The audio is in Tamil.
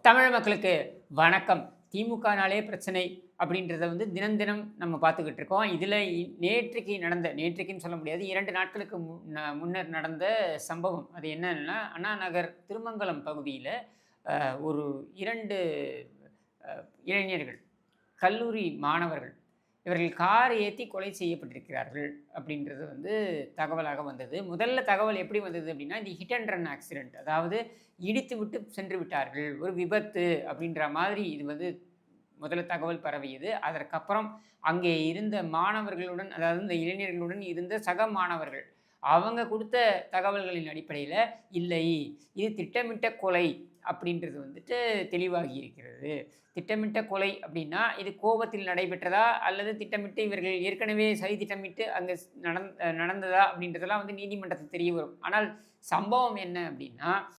தமிழ் மக்களுக்கு வணக்கம். திமுகனாலே பிரச்சனை அப்படின்றத தினம் தினம் நம்ம பார்த்துக்கிட்டு இருக்கோம். இதில நேற்றைக்குன்னு சொல்ல முடியாது. 2 நாட்களுக்கு முன்னர் நடந்த சம்பவம். அது என்னன்னா, அண்ணா நகர் திருமங்கலம் பகுதியில ஒரு 2 இளைஞர்கள், கல்லூரி மாணவர்கள் இவர்கள் கார் ஏத்தி கொலை செய்யப்பட்டிருக்கிறார்கள் அப்படின்றது தகவலாக வந்தது. முதல்ல தகவல் எப்படி வந்தது அப்படின்னா, இது ஹிட் அண்ட் ரன் ஆக்சிடென்ட். அதாவது இடித்துவிட்டு சென்று விட்டார்கள். ஒரு விபத்து அப்படின்ற மாதிரி இது முதல்ல தகவல் பரவியது. அதற்கப்புறம் அங்கே இருந்த மாணவர்களுடன், அதாவது இந்த இளைஞர்களுடன் இருந்த சக மாணவர்கள், அவங்க குடுத்த தகவல்களின் அடிப்படையில, இல்லை இது திட்டமிட்ட கொலை அப்படின்றது தெளிவாகி இருக்கிறது. திட்டமிட்ட கொலை அப்படின்னா, இது கோபத்தில் நடைபெற்றதா? அல்லது திட்டமிட்டு இவர்கள் ஏற்கனவே சதி திட்டமிட்டு அங்க நடந்ததா? அப்படின்றதெல்லாம் நீதிமன்றத்தில் தெரிய வரும். ஆனால் சம்பவம் என்ன அப்படின்னா,